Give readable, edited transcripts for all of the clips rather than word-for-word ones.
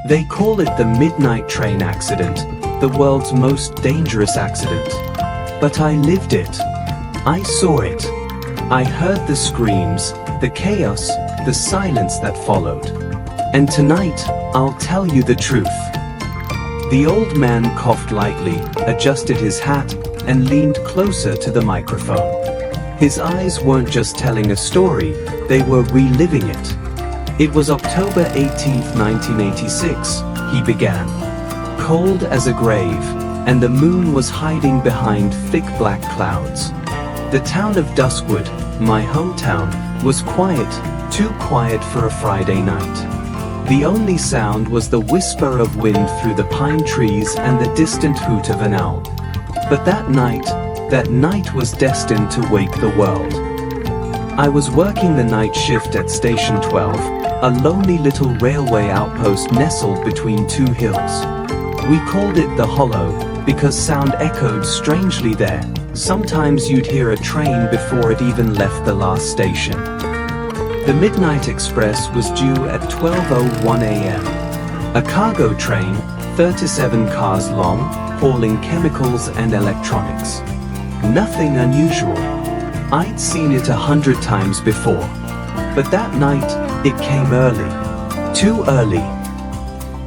They call it the midnight train accident, the world's most dangerous accident. But I lived it. I saw it. I heard the screams, the chaos, the silence that followed. And tonight, I'll tell you the truth. The old man coughed lightly, adjusted his hat, and leaned closer to the microphone. His eyes weren't just telling a story, they were reliving it. It was October 18th, 1986, he began. Cold as a grave, and the moon was hiding behind thick black clouds. The town of Duskwood, my hometown, was quiet, too quiet for a Friday night. The only sound was the whisper of wind through the pine trees and the distant hoot of an owl. But that night was destined to wake the world. I was working the night shift at Station 12, a lonely little railway outpost nestled between two hills. We called it the Hollow because sound echoed strangely there. Sometimes you'd hear a train before it even left the last station. The Midnight Express was due at 12:01 a.m. A cargo train, 37 cars long, hauling chemicals and electronics. Nothing unusual. I'd seen it 100 times before. But that night, it came early. Too early.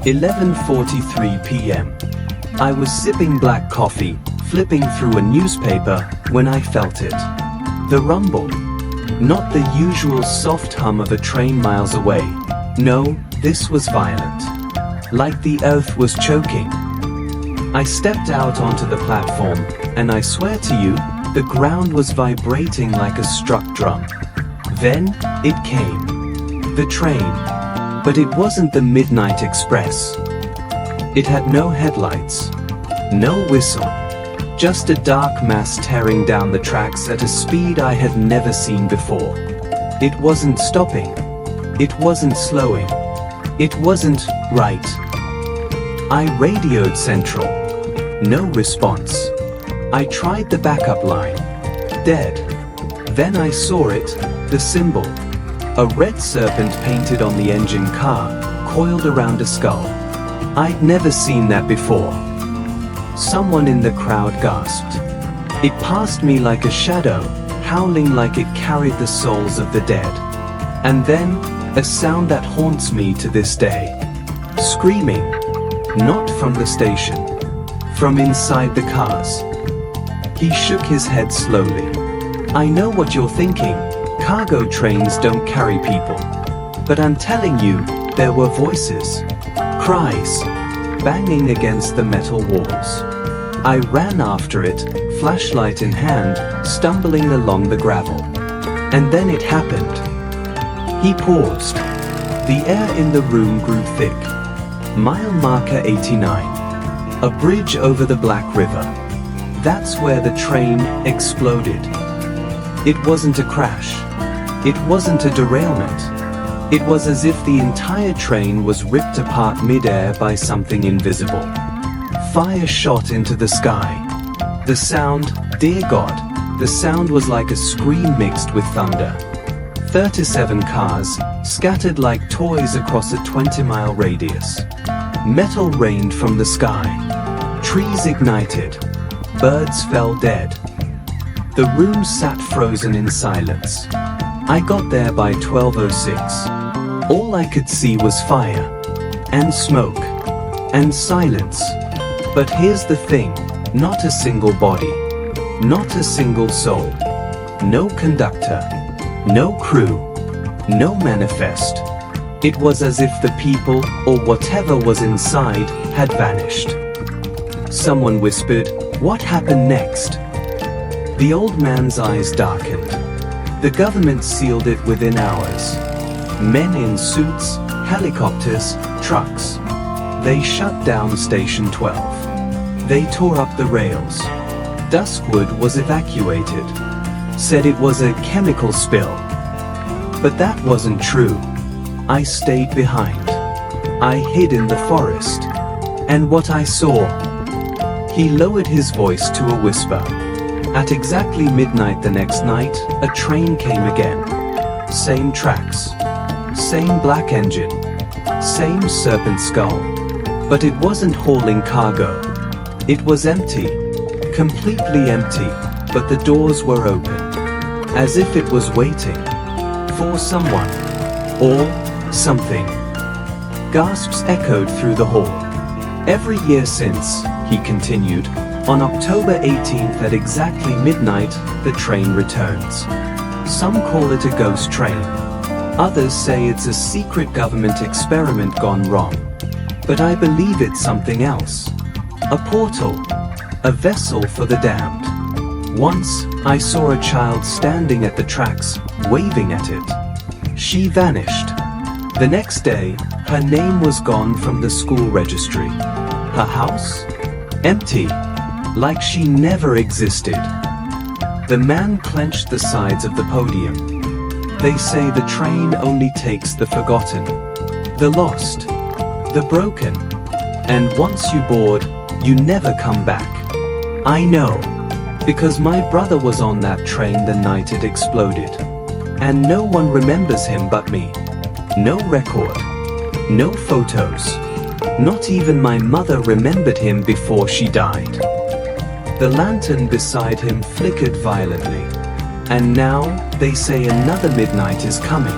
11:43 p.m. I was sipping black coffee, flipping through a newspaper, when I felt it. The rumble. Not the usual soft hum of a train miles away. No, this was violent. Like the earth was choking. I stepped out onto the platform, and I swear to you, the ground was vibrating like a struck drum. Then, it came. The train. But it wasn't the Midnight Express. It had no headlights. No whistle. Just a dark mass tearing down the tracks at a speed I had never seen before. It wasn't stopping. It wasn't slowing. It wasn't right. I radioed Central. No response. I tried the backup line. Dead. Then I saw it, the symbol. A red serpent painted on the engine car, coiled around a skull. I'd never seen that before. Someone in the crowd gasped. It passed me like a shadow, howling like it carried the souls of the dead. And then, a sound that haunts me to this day. Screaming. Not from the station. From inside the cars. He shook his head slowly. I know what you're thinking. Cargo trains don't carry people. But I'm telling you, there were voices. Cries. Banging against the metal walls. I ran after it, flashlight in hand, stumbling along the gravel. And then it happened. He paused. The air in the room grew thick. Mile marker 89. A bridge over the Black River. That's where the train exploded. It wasn't a crash. It wasn't a derailment. It was as if the entire train was ripped apart mid-air by something invisible. Fire shot into the sky. The sound, dear God, the sound was like a scream mixed with thunder. 37 cars, scattered like toys across a 20-mile radius. Metal rained from the sky. Trees ignited. Birds fell dead. The room sat frozen in silence. I got there by 12:06. All I could see was fire, and smoke, and silence. But here's the thing, not a single body, not a single soul, no conductor, no crew, no manifest. It was as if the people, or whatever was inside, had vanished. Someone whispered, "What happened next?" The old man's eyes darkened. The government sealed it within hours. Men in suits, helicopters, trucks. They shut down Station 12. They tore up the rails. Duskwood was evacuated. Said it was a chemical spill. But that wasn't true. I stayed behind. I hid in the forest. And what I saw... He lowered his voice to a whisper. At exactly midnight the next night, a train came again. Same tracks. Same black engine. same serpent skull. But it wasn't hauling cargo. It was empty. Completely empty, but the doors were open. As if it was waiting. For someone. Or something. Gasps echoed through the hall. Every year since, he continued, on October 18th at exactly midnight, the train returns. Some call it a ghost train. Others say it's a secret government experiment gone wrong. But I believe it's something else. A portal. A vessel for the damned. Once, I saw a child standing at the tracks, waving at it. She vanished. The next day, her name was gone from the school registry. Her house? Empty. Like she never existed. The man clenched the sides of the podium. They say the train only takes the forgotten, the lost, the broken. And once you board, you never come back. I know, because my brother was on that train the night it exploded. And no one remembers him but me. No record. No photos. Not even my mother remembered him before she died. The lantern beside him flickered violently. And now, they say another midnight is coming.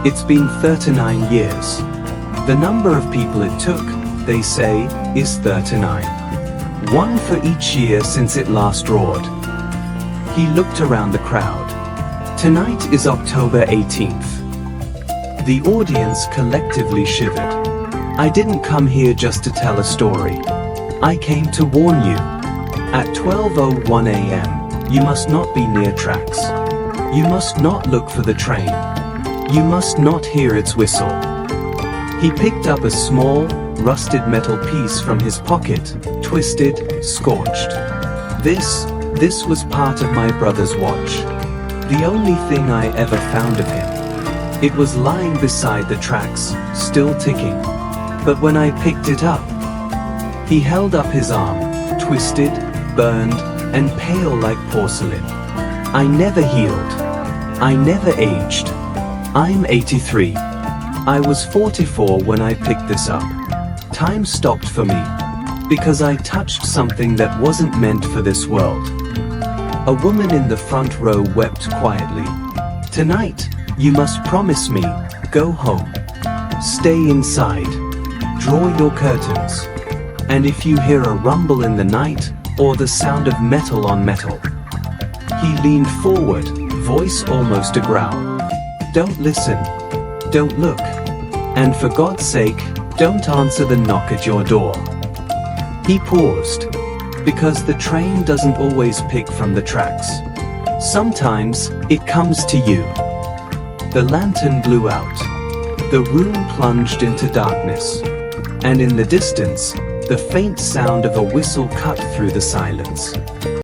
It's been 39 years. The number of people it took, they say, is 39. One for each year since it last roared. He looked around the crowd. Tonight is October 18th. The audience collectively shivered. I didn't come here just to tell a story. I came to warn you. At 12:01 a.m., you must not be near tracks. You must not look for the train. You must not hear its whistle. He picked up a small, rusted metal piece from his pocket, twisted, scorched. This was part of my brother's watch. The only thing I ever found of him. It was lying beside the tracks, still ticking. But when I picked it up, he held up his arm, twisted, burned, and pale like porcelain. I never healed. I never aged. I'm 83. I was 44 when I picked this up. Time stopped for me, because I touched something that wasn't meant for this world. A woman in the front row wept quietly. Tonight, you must promise me, go home. Stay inside. Draw your curtains. And if you hear a rumble in the night, or the sound of metal on metal. He leaned forward, voice almost a growl. Don't listen. Don't look. And for God's sake, don't answer the knock at your door. He paused. Because the train doesn't always pick from the tracks. Sometimes, it comes to you. The lantern blew out. The room plunged into darkness. And in the distance, the faint sound of a whistle cut through the silence.